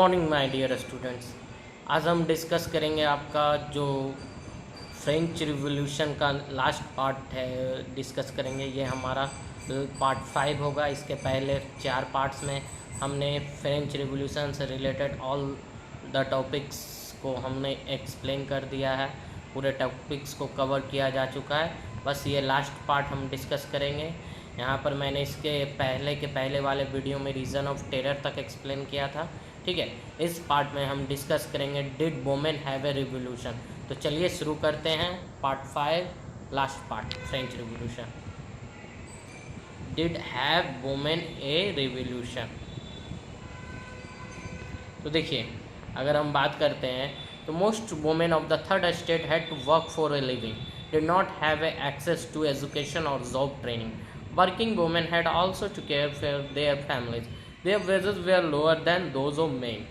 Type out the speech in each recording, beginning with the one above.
Morning my dear students. आज हम discuss करेंगे आपका जो फ्रेंच रिवॉल्यूशन का लास्ट पार्ट है, डिस्कस करेंगे। ये हमारा पार्ट 5 होगा। इसके पहले 4 पार्ट्स में हमने फ्रेंच रिवॉल्यूशन से रिलेटेड ऑल द टॉपिक्स को हमने एक्सप्लेन कर दिया है। पूरे टॉपिक्स को कवर किया जा चुका है। बस ये लास्ट पार्ट हम डिस्कस करेंगे। यहाँ पर मैंने इसके पहले वाले वीडियो में रीज़न ऑफ टेरर तक एक्सप्लेन किया था। ठीक है, इस पार्ट में हम डिस्कस करेंगे did women have a revolution. तो चलिए शुरू करते हैं part 5, last part, French revolution. Did have women a revolution. तो देखिए, अगर हम बात करते हैं तो most women of the third estate had to work for a living, did not have access to education और job training. Working women had also to care for their families, their wages were lower than those of main.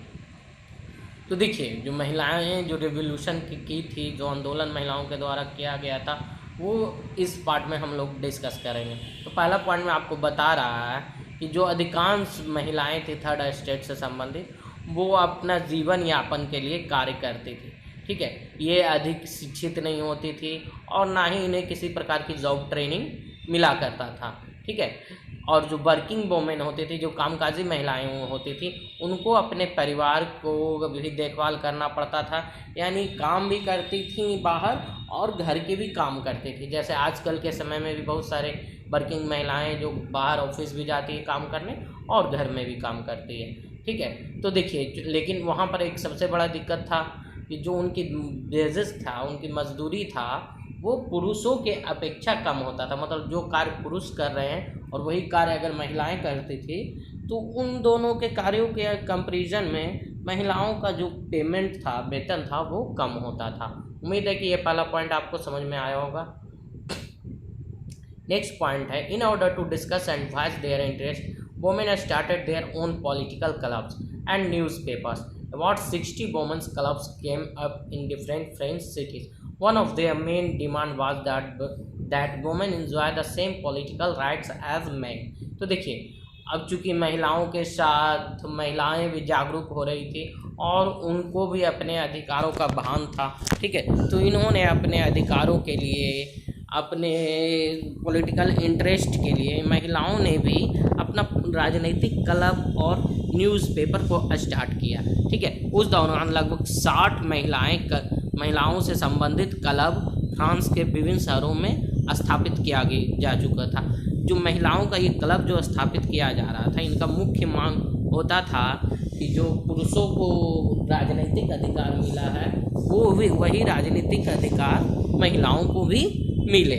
तो देखिए, जो महिलाएं जो revolution की थी, जो आंदोलन महिलाओं के द्वारा किया गया था, वो इस पार्ट में हम लोग डिस्कस करेंगे। तो पहला पॉइंट में आपको बता रहा है कि जो अधिकांश महिलाएं थी थर्ड स्टेट से संबंधित, वो अपना जीवन यापन के लिए कार्य करती थी। ठीक है, ये अधिक शिक्षित नहीं होती थी और ना ही इन्हें किसी प्रकार की जॉब ट्रेनिंग मिला करता था। ठीक है, और जो वर्किंग वुमेन होती थी, जो कामकाजी महिलाएं होती थी, उनको अपने परिवार को भी देखभाल करना पड़ता था। यानी काम भी करती थी बाहर और घर के भी काम करती थी। जैसे आजकल के समय में भी बहुत सारे वर्किंग महिलाएं जो बाहर ऑफिस भी जाती है काम करने और घर में भी काम करती है। ठीक है, तो देखिए, लेकिन वहाँ पर एक सबसे बड़ा दिक्कत था कि जो उनकी वेजेस था, उनकी मजदूरी था, वो पुरुषों के अपेक्षा कम होता था। मतलब जो कार्य पुरुष कर रहे हैं और वही कार्य अगर महिलाएं करती थी, तो उन दोनों के कार्यों के कंपैरिजन में महिलाओं का जो पेमेंट था, वेतन था, वो कम होता था। उम्मीद है कि ये पहला पॉइंट आपको समझ में आया होगा। नेक्स्ट पॉइंट है, in order to discuss and voice their interest, women started their own political clubs and newspapers. About 60 women's clubs came up in different French cities. One of their main demand was that women enjoy the same political rights as men. तो देखिए, अब चूंकि महिलाओं के साथ महिलाएं भी जागरूक हो रही थी और उनको भी अपने अधिकारों का भान था। ठीक है, तो इन्होंने अपने अधिकारों के लिए, अपने पॉलिटिकल इंटरेस्ट के लिए महिलाओं ने भी अपना राजनीतिक क्लब और न्यूज़पेपर को स्टार्ट किया। ठीक है, उस दौरान लगभग 60 महिलाओं से संबंधित क्लब फ्रांस के विभिन्न शहरों में स्थापित किया जा चुका था। जो महिलाओं का ये क्लब जो स्थापित किया जा रहा था, इनका मुख्य मांग होता था कि जो पुरुषों को राजनीतिक अधिकार मिला है, वो भी वही राजनीतिक अधिकार महिलाओं को भी मिले।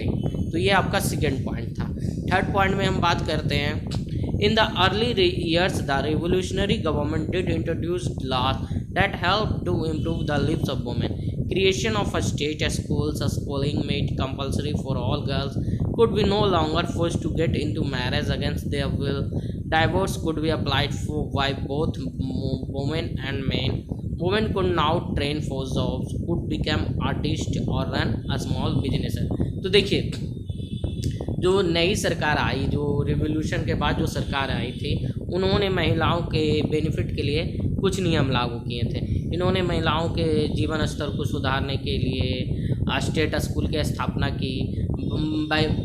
तो ये आपका सेकेंड पॉइंट था। थर्ड पॉइंट में हम बात करते हैं, in the early years the revolutionary government did introduce laws that help to improve the lives of women. Creation of state schools, schooling made compulsory for all girls, could be no longer forced to get into marriage against their will. Divorce could be applied for by both women and men. Women could now train for jobs, could become artists or run a small businesses. तो देखिए, जो नई सरकार आई, जो revolution के बाद जो सरकार आई थी, उन्होंने महिलाओं के बेनिफिट के लिए कुछ नियम लागू किए थे। इन्होंने महिलाओं के जीवन स्तर को सुधारने के लिए स्टेट स्कूल की स्थापना की,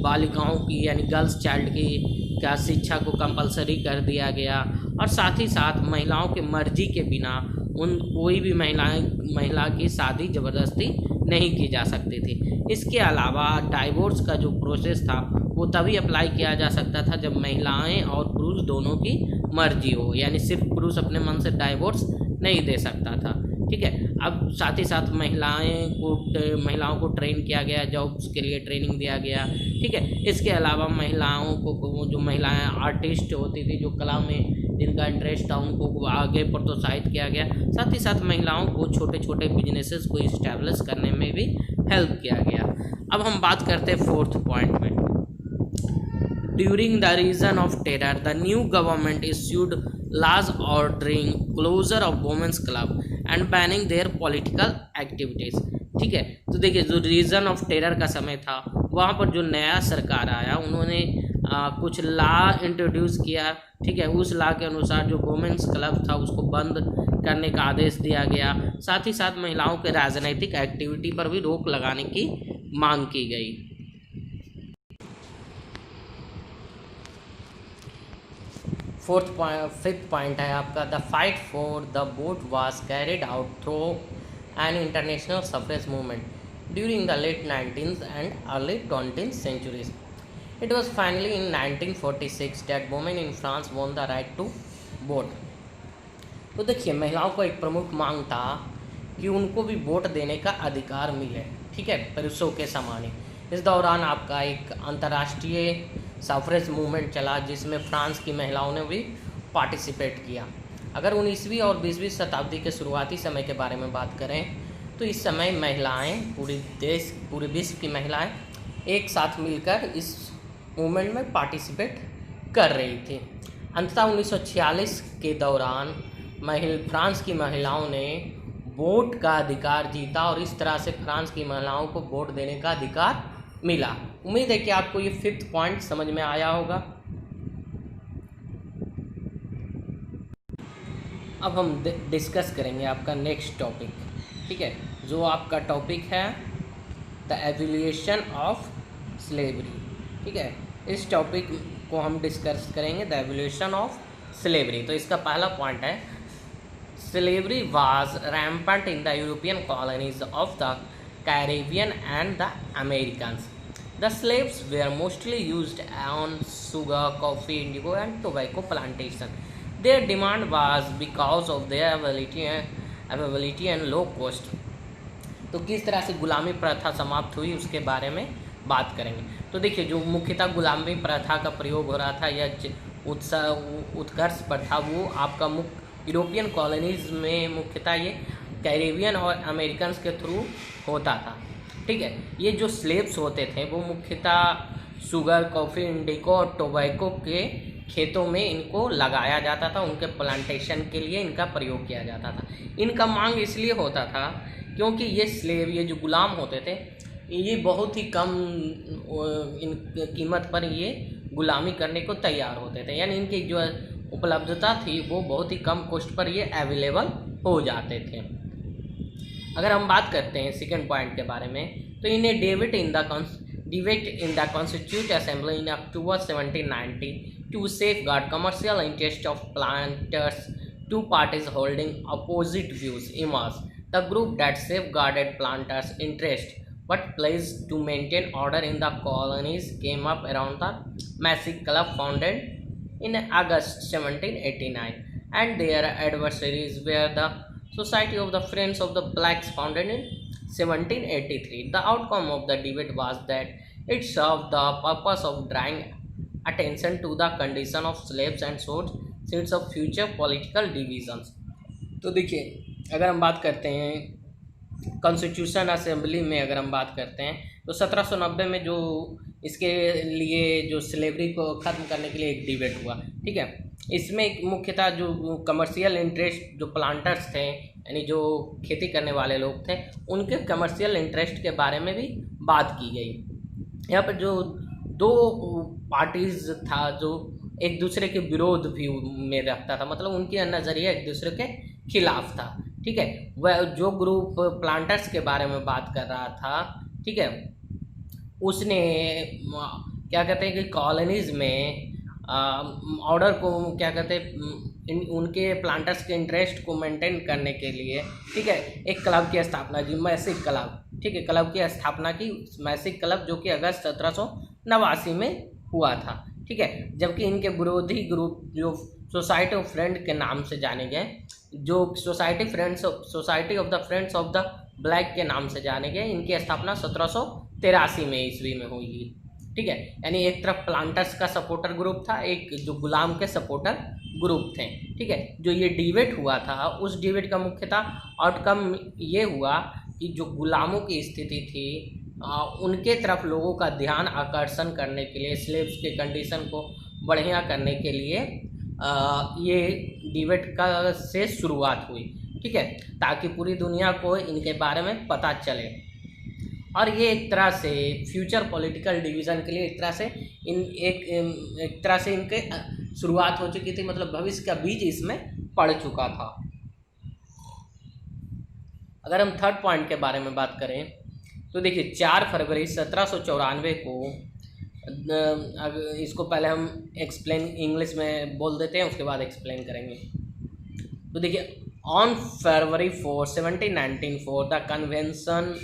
बालिकाओं की यानी गर्ल्स चाइल्ड की क्या शिक्षा को कंपलसरी कर दिया गया, और साथ ही साथ महिलाओं के मर्जी के बिना कोई भी महिला की शादी ज़बरदस्ती नहीं की जा सकती थी। इसके अलावा डाइवोर्स का जो प्रोसेस था, वो तभी अप्लाई किया जा सकता था जब महिलाएं और पुरुष दोनों की मर्जी हो, यानी सिर्फ पुरुष अपने मन से डाइवोर्स नहीं दे सकता था। ठीक है, अब साथ ही साथ महिलाओं को ट्रेन किया गया, जॉब्स के लिए ट्रेनिंग दिया गया। ठीक है, इसके अलावा महिलाओं को, जो महिलाएं आर्टिस्ट होती थी, जो कला में जिनका इंटरेस्ट था, उनको आगे प्रोत्साहित किया गया। साथ ही साथ महिलाओं को छोटे छोटे बिजनेसेस को इस्टेब्लिश करने में भी हेल्प किया गया। अब हम बात करते हैं फोर्थ पॉइंट में। During the reason of terror the new government issued laws ordering closure of women's club and banning their political activities. ठीक है, तो देखिए, जो रीजन ऑफ टेरर का समय था, वहाँ पर जो नया सरकार आया, उन्होंने कुछ लॉ इंट्रोड्यूस किया ठीक है, उस लॉ के अनुसार जो वुमेन्स क्लब था उसको बंद करने का आदेश दिया गया। साथ ही साथ महिलाओं के राजनीतिक एक्टिविटी पर भी रोक लगाने की मांग की गई। फिफ्थ पॉइंट है आपका, the fight for the vote was carried out through an international suffrage movement during the late 19th and early 20th centuries. It was finally in 1946 that women in France won the right to vote. तो देखिए, महिलाओं को एक प्रमुख मांग था कि उनको भी वोट देने का अधिकार मिले, ठीक है, पुरुषों के समान ही। इस दौरान आपका एक अंतर्राष्ट्रीय सफरेज मूवमेंट चला जिसमें फ्रांस की महिलाओं ने भी पार्टिसिपेट किया। अगर 19वीं और 20वीं शताब्दी के शुरुआती समय के बारे में बात करें तो इस समय महिलाएं, पूरे विश्व की महिलाएं एक साथ मिलकर इस मूवमेंट में पार्टिसिपेट कर रही थी। अंततः 1946 के दौरान फ्रांस की महिलाओं ने वोट का अधिकार जीता और इस तरह से फ्रांस की महिलाओं को वोट देने का अधिकार मिला। उम्मीद है कि आपको ये फिफ्थ पॉइंट समझ में आया होगा। अब हम डिस्कस करेंगे आपका नेक्स्ट टॉपिक, ठीक है, जो आपका टॉपिक है द एवोल्यूशन ऑफ स्लेवरी। ठीक है, इस टॉपिक को हम डिस्कस करेंगे, द एवोल्यूशन ऑफ स्लेवरी। तो इसका पहला पॉइंट है, slavery was rampant in the European colonies of the Caribbean and the Americans. The slaves were mostly used on sugar, coffee, indigo and tobacco plantation. Their demand was because of their availability and low cost. तो किस तरह से गुलामी प्रथा समाप्त हुई उसके बारे में बात करेंगे। तो देखिए, जो मुख्यतः गुलामी प्रथा का प्रयोग हो रहा था या उत्कर्ष प्रथा, वो आपका यूरोपियन कॉलोनीज में मुख्यतः ये कैरेबियन और अमेरिकन के थ्रू होता था। ठीक है, ये जो स्लेव्स होते थे वो मुख्यतः शुगर, कॉफ़ी, इंडिको और टोबैको के खेतों में इनको लगाया जाता था, उनके प्लांटेशन के लिए इनका प्रयोग किया जाता था। इनका मांग इसलिए होता था क्योंकि ये स्लेव, ये जो गुलाम होते थे, ये बहुत ही कम कीमत पर ये गुलामी करने को तैयार होते थे, यानी इनकी जो उपलब्धता थी वो बहुत ही कम कॉस्ट पर ये अवेलेबल हो जाते थे। अगर हम बात करते हैं सेकंड पॉइंट के बारे में, तो इन्हें debate in the constitute assembly in October 1790 to safeguard commercial interest of planters, two parties holding opposite views emerge. The group that safeguarded planters interest but pledged to maintain order in the colonies came up around the Massive Club founded in August 1789, and their adversaries were the Society of the Friends of the Blacks founded in 1783. The outcome of the debate was that it served the purpose of drawing attention to the condition of slaves and sowed seeds of future political divisions. तो देखिए, अगर हम बात करते हैं constitution assembly में, अगर हम बात करते हैं तो 1790 में जो इसके लिए जो स्लेवरी को ख़त्म करने के लिए एक डिबेट हुआ। ठीक है, इसमें मुख्यतः जो कमर्शियल इंटरेस्ट, जो प्लांटर्स थे यानी जो खेती करने वाले लोग थे, उनके कमर्शियल इंटरेस्ट के बारे में भी बात की गई। यहाँ पर जो दो पार्टीज था जो एक दूसरे के विरोध भी में रखता था, मतलब उनके नज़रिया एक दूसरे के खिलाफ था। ठीक है, वह जो ग्रुप प्लांटर्स के बारे में बात कर रहा था, ठीक है, उसने क्या कहते हैं कि कॉलोनीज़ में ऑर्डर को क्या कहते हैं, उनके प्लांटर्स के इंटरेस्ट को मेंटेन करने के लिए, ठीक है, एक क्लब की स्थापना की, मैसिक क्लब। ठीक है, क्लब की स्थापना की, मैसिक क्लब, जो कि अगस्त 1789 में हुआ था। ठीक है, जबकि इनके विरोधी ग्रुप जो सोसाइटी ऑफ फ्रेंड के नाम से जाने गए, जो society of the friends of the black के नाम से जाने गए, इनकी स्थापना 1783 में ईस्वी में हुई। ठीक है, यानी एक तरफ प्लांटर्स का सपोर्टर ग्रुप था, एक जो गुलाम के सपोर्टर ग्रुप थे। ठीक है, जो ये डिबेट हुआ था, उस डिबेट का मुख्यतः आउटकम ये हुआ कि जो गुलामों की स्थिति थी उनके तरफ लोगों का ध्यान आकर्षण करने के लिए, स्लेव्स के कंडीशन को बढ़िया करने के लिए ये डिबेट का से शुरुआत हुई। ठीक है, ताकि पूरी दुनिया को इनके बारे में पता चले, और ये एक तरह से फ्यूचर पॉलिटिकल डिवीज़न के लिए एक तरह से इनके शुरुआत हो चुकी थी, मतलब भविष्य का बीज इसमें पड़ चुका था। अगर हम थर्ड पॉइंट के बारे में बात करें तो देखिए 4 फरवरी 1794 को इसको पहले हम एक्सप्लेन इंग्लिश में बोल देते हैं, उसके बाद एक्सप्लेन करेंगे। तो देखिए on February 4, 1794 the convention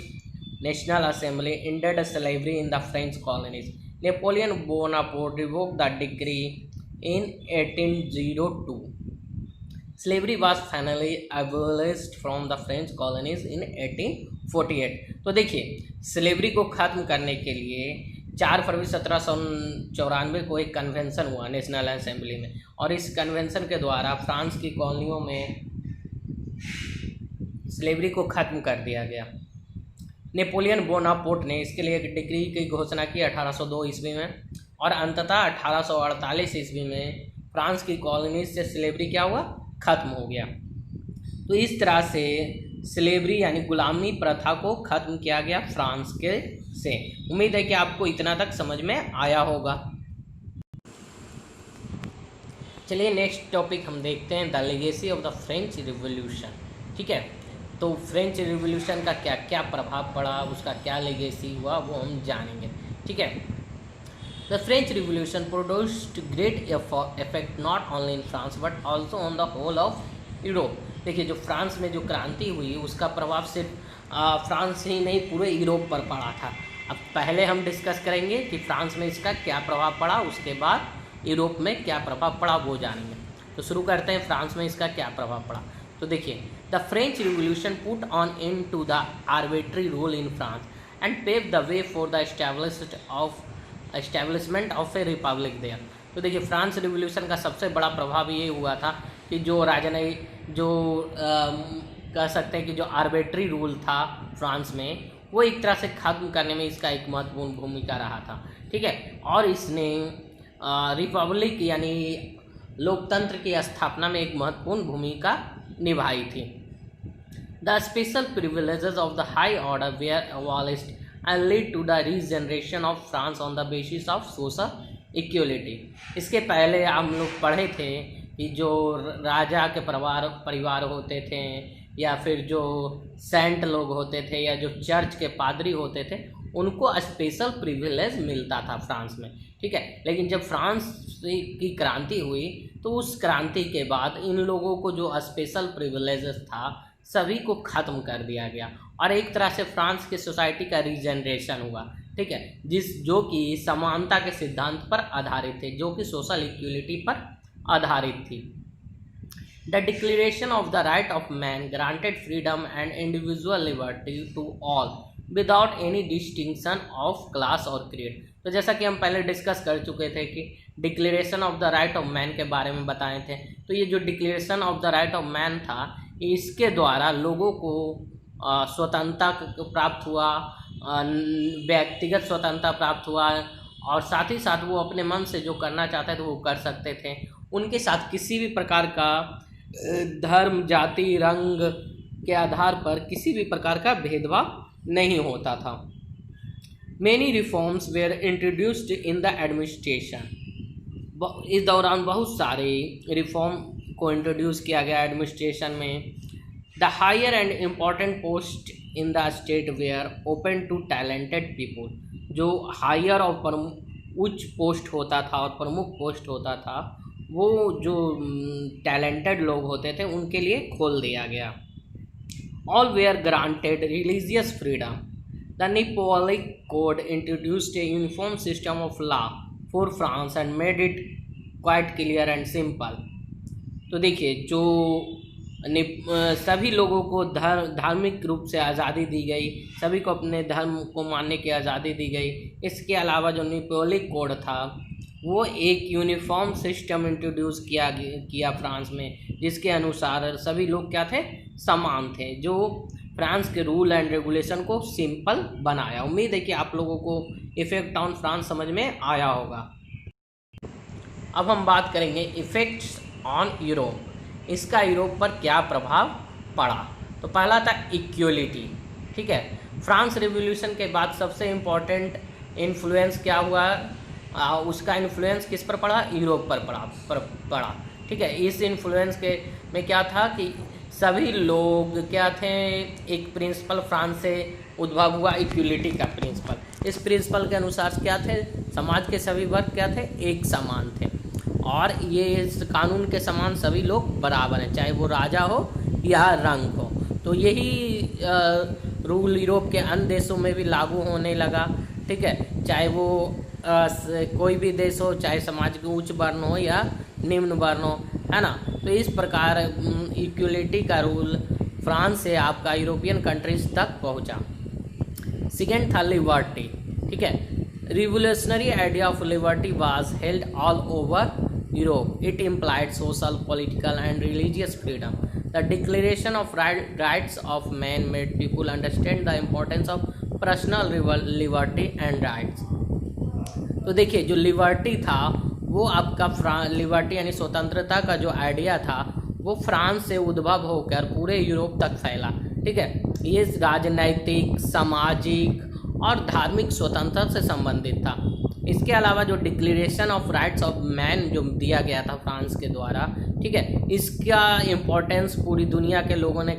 national assembly ended slavery in the French colonies. Napoleon Bonaparte revoked the decree in 1802। Slavery was finally abolished from the French colonies इन 1848। तो देखिए स्लेवरी को ख़त्म करने के लिए 4 फरवरी 1794 को एक कन्वेंशन हुआ नेशनल असेंबली में, और इस कन्वेंशन के द्वारा फ्रांस की कॉलोनियों में स्लेवरी को ख़त्म कर दिया गया। नेपोलियन बोनापार्ट ने इसके लिए एक डिक्री की घोषणा की 1802 ईस्वी में, और अंततः 1848 ईस्वी में फ्रांस की कॉलोनीज से स्लेवरी क्या हुआ, ख़त्म हो गया। तो इस तरह से स्लेवरी यानी गुलामी प्रथा को ख़त्म किया गया फ्रांस के से। उम्मीद है कि आपको इतना तक समझ में आया होगा। चलिए नेक्स्ट टॉपिक हम देखते हैं, the legacy of the French revolution. ठीक है, तो फ्रेंच रिवॉल्यूशन का क्या क्या प्रभाव पड़ा, उसका क्या लेगेसी हुआ, वो हम जानेंगे। ठीक है, the French revolution produced great effect not only in France but also on the whole of Europe. देखिए जो फ्रांस में जो क्रांति हुई उसका प्रभाव सिर्फ फ्रांस ही नहीं पूरे यूरोप पर पड़ा था। अब पहले हम डिस्कस करेंगे कि फ्रांस में इसका क्या प्रभाव पड़ा, उसके बाद यूरोप में क्या प्रभाव पड़ा वो जानेंगे। तो शुरू करते हैं फ्रांस में इसका क्या प्रभाव पड़ा। तो देखिए the French revolution put on end to the arbitrary rule in France and pave the way for the establishment of a republic there. तो देखिए फ्रांस रिवॉल्यूशन का सबसे बड़ा प्रभाव ये हुआ था कि जो कह सकते हैं कि जो आर्बिट्री रूल था फ्रांस में, वो एक तरह से खत्म करने में इसका एक महत्वपूर्ण भूमिका रहा था। ठीक है, और इसने रिपब्लिक यानी लोकतंत्र की स्थापना में एक महत्वपूर्ण भूमिका निभाई थी। The special privileges of the high order were abolished and lead to the regeneration of France on the basis of social equality. इसके पहले हम लोग पढ़े थे कि जो राजा के परिवार होते थे, या फिर जो सेंट लोग होते थे, या जो चर्च के पादरी होते थे, उनको स्पेशल प्रिविलेज मिलता था फ्रांस में। ठीक है, लेकिन जब फ्रांस की क्रांति हुई तो उस क्रांति के बाद इन लोगों को जो स्पेशल प्रिविलेजेस था सभी को ख़त्म कर दिया गया, और एक तरह से फ्रांस की सोसाइटी का रीजनरेशन हुआ। ठीक है, जो कि समानता के सिद्धांत पर आधारित थे, जो कि सोशल इक्वलिटी पर आधारित थी। The declaration of the right of man granted freedom and individual liberty to all without any distinction of class और क्रीड। तो जैसा कि हम पहले डिस्कस कर चुके थे कि declaration of the right of man के बारे में बताए थे, तो ये जो declaration of the right of man था, इसके द्वारा लोगों को स्वतंत्रता प्राप्त हुआ, व्यक्तिगत स्वतंत्रता प्राप्त हुआ, और साथ ही साथ वो अपने मन से जो करना चाहते थे वो कर सकते थे। उनके साथ किसी भी प्रकार का धर्म, जाति, रंग के आधार पर किसी भी प्रकार का भेदभाव नहीं होता था। Many reforms were introduced in the administration। इस दौरान बहुत सारे रिफॉर्म को इंट्रोड्यूस किया गया एडमिनिस्ट्रेशन में। The higher and important post in the state were open to talented people. जो हायर और उच्च पोस्ट होता था और प्रमुख पोस्ट होता था, वो जो टैलेंटेड लोग होते थे उनके लिए खोल दिया गया। All were granted religious freedom. The Napoleonic Code introduced a uniform system of law for France and made it quite clear and simple। तो देखिए जो सभी लोगों को धार्मिक रूप से आज़ादी दी गई, सभी को अपने धर्म को मानने की आज़ादी दी गई। इसके अलावा जो नेपोलियन कोड था वो एक यूनिफॉर्म सिस्टम इंट्रोड्यूस किया फ्रांस में, जिसके अनुसार सभी लोग क्या थे, समान थे, जो फ्रांस के रूल एंड रेगुलेशन को सिंपल बनाया। उम्मीद है कि आप लोगों को इफेक्ट ऑन फ्रांस समझ में आया होगा। अब हम बात करेंगे इफेक्ट्स ऑन यूरोप। इसका यूरोप पर क्या प्रभाव पड़ा। तो पहला था इक्वलिटी। ठीक है, फ्रांस रिवॉल्यूशन के बाद सबसे इम्पोर्टेंट इन्फ्लुएंस क्या हुआ उसका इन्फ्लुएंस किस पर पड़ा, यूरोप पर पड़ा। ठीक है, इस इन्फ्लुएंस के में क्या था कि सभी लोग क्या थे, एक प्रिंसिपल फ्रांस से उद्भव हुआ, इक्वलिटी का प्रिंसिपल। इस प्रिंसिपल के अनुसार क्या थे, समाज के सभी वर्ग क्या थे, एक समान थे, और ये इस कानून के समान सभी लोग बराबर हैं, चाहे वो राजा हो या रंग हो। तो यही रूल यूरोप के अन्य देशों में भी लागू होने लगा। ठीक है, चाहे वो कोई भी देश हो, चाहे समाज के उच्च वर्ण हो या निम्न वर्ण हो, है ना। तो इस प्रकार इक्वलिटी का रूल फ्रांस से आपका यूरोपियन कंट्रीज तक पहुंचा। सेकेंड था लिबर्टी। ठीक है, revolutionary idea of liberty was held all over Europe. It implied social, political and religious freedom. The declaration of rights of man made people understand the importance of personal liberty and rights. तो देखिए, जो liberty था वो आपका liberty यानी स्वतंत्रता का जो आइडिया था वो फ्रांस से उद्भव होकर पूरे यूरोप तक फैला। ठीक है, ये राजनैतिक, सामाजिक और धार्मिक स्वतंत्रता से संबंधित था। इसके अलावा जो declaration of rights of man जो दिया गया था फ्रांस के द्वारा, ठीक है, इसका इम्पोर्टेंस पूरी दुनिया के लोगों ने,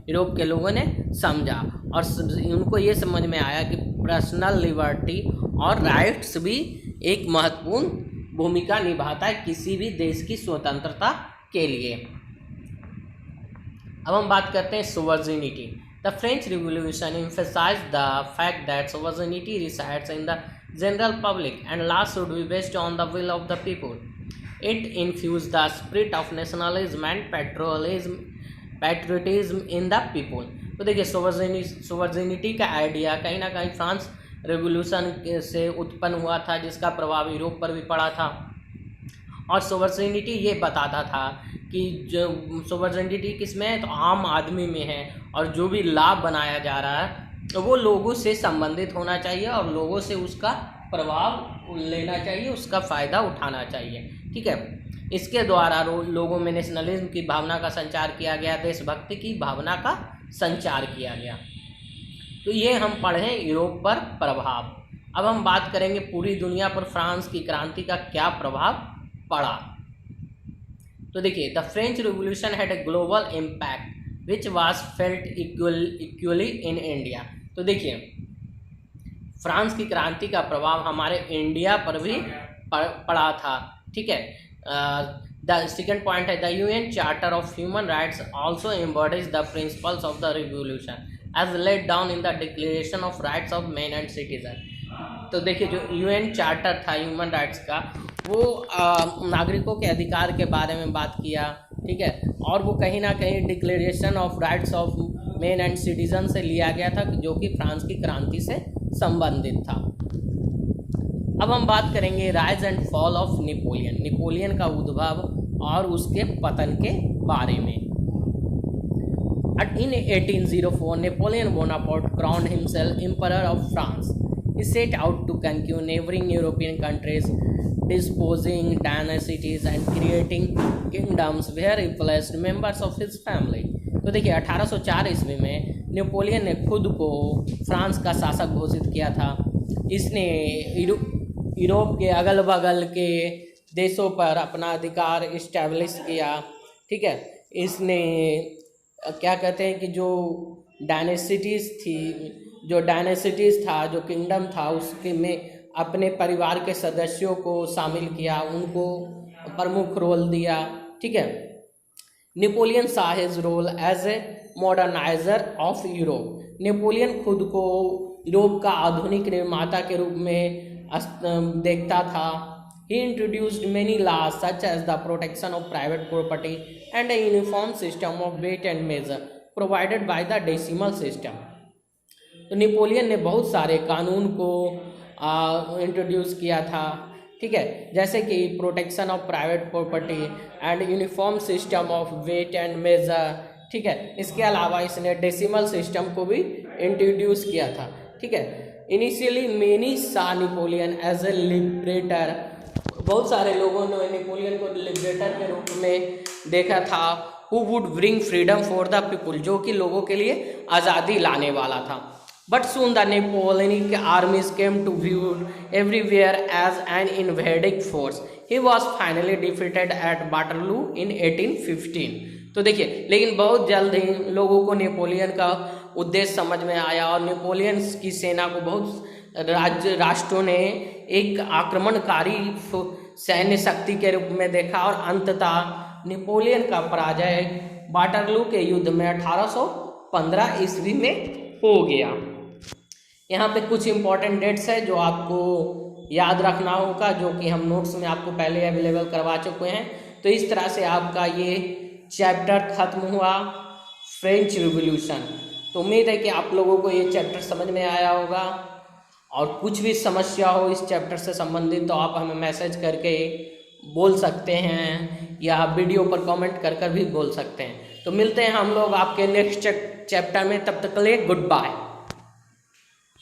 यूरोप के लोगों ने समझा, और उनको ये समझ में आया कि पर्सनल लिबर्टी और राइट्स भी एक महत्वपूर्ण भूमिका निभाता है किसी भी देश की स्वतंत्रता के लिए। अब हम बात करते हैं sovereignty. The French revolution emphasized the fact that sovereignty resides in the general public and laws should be based on the will of the people. It infused the spirit of nationalism and patriotism in the people. तो देखिए, sovereignty का idea कहीं ना कहीं France revolution से उत्पन्न हुआ था, जिसका प्रभाव यूरोप पर भी पड़ा था। और सोवर्जिनिटी ये बताता था कि जो सोवर्जिनिटी किसमें है, तो आम आदमी में है, और जो भी लाभ बनाया जा रहा है तो वो लोगों से संबंधित होना चाहिए और लोगों से उसका प्रभाव लेना चाहिए, उसका फ़ायदा उठाना चाहिए। ठीक है, इसके द्वारा लोगों में नेशनलिज्म की भावना का संचार किया गया, देशभक्ति की भावना का संचार किया गया। तो ये हम पढ़ें यूरोप पर प्रभाव। अब हम बात करेंगे पूरी दुनिया पर फ्रांस की क्रांति का क्या प्रभाव पड़ा। तो देखिए, the French revolution had a global impact which was felt equally in India. तो देखिए, फ्रांस की क्रांति का प्रभाव हमारे इंडिया पर भी पड़ा था। ठीक है, द सेकेंड पॉइंट है, the UN charter of human rights also embodies the principles of the revolution as laid down in the declaration of rights of man and citizen. तो देखिए, जो यूएन चार्टर था ह्यूमन राइट्स का, वो नागरिकों के अधिकार के बारे में बात किया। ठीक है, और वो कहीं ना कहीं declaration of rights of man and citizen से लिया गया था, जो कि फ्रांस की क्रांति से संबंधित था। अब हम बात करेंगे rise and fall of Napoleon, Napoleon का उद्भव और उसके पतन के बारे में। In 1804, Napoleon Bonaparte crowned himself Emperor of France. He set out to conquer neighboring European countries, disposing dynasties and creating kingdoms where he placed members of his family. तो देखिए, 1804 ईस्वी में नेपोलियन ने खुद को फ्रांस का शासक घोषित किया था। इसने यूरोप के अगल बगल के देशों पर अपना अधिकार इस्टेब्लिश किया। ठीक है, इसने क्या कहते हैं कि जो डायनेसिटीज़ था, जो किंगडम था, उसके में अपने परिवार के सदस्यों को शामिल किया, उनको प्रमुख रोल दिया। ठीक है, Napoleon saw his role as a moderniser of Europe. Napoleon खुद को यूरोप का आधुनिक निर्माता के रूप में देखता था। He introduced many laws such as the protection of private property and a uniform system of weight and measure provided by the decimal system. तो नेपोलियन ने बहुत सारे कानून को इंट्रोड्यूस किया था। ठीक है, जैसे कि protection of private property and uniform system of weight and measure. ठीक है, इसके अलावा इसने डेसिमल सिस्टम को भी इंट्रोड्यूस किया था। ठीक है, इनिशियली मेनी सा नेपोलियन एज ए लिबरेटर, बहुत सारे लोगों ने नेपोलियन को लिबरेटर के रूप में देखा था। Who would bring freedom for the people, जो कि लोगों के लिए आज़ादी लाने वाला था। But soon the Napoleonic armies came to view everywhere as an invading force. He was finally defeated at Waterloo in 1815. तो देखिए, लेकिन बहुत जल्द ही लोगों को नेपोलियन का उद्देश्य समझ में आया और नेपोलियन की सेना को बहुत राष्ट्रों ने एक आक्रमणकारी सैन्य शक्ति के रूप में देखा और अंततः नेपोलियन का पराजय वाटरलू के युद्ध में 1815 ईस्वी में हो गया। यहाँ पे कुछ इंपॉर्टेंट डेट्स है जो आपको याद रखना होगा, जो कि हम नोट्स में आपको पहले अवेलेबल करवा चुके हैं। तो इस तरह से आपका ये चैप्टर खत्म हुआ, फ्रेंच रिवॉल्यूशन। तो उम्मीद है कि आप लोगों को ये चैप्टर समझ में आया होगा, और कुछ भी समस्या हो इस चैप्टर से संबंधित तो आप हमें मैसेज करके बोल सकते हैं या वीडियो पर कमेंट कर भी बोल सकते हैं। तो मिलते हैं हम लोग आपके नेक्स्ट चैप्टर में, तब तक के लिए गुड बाय।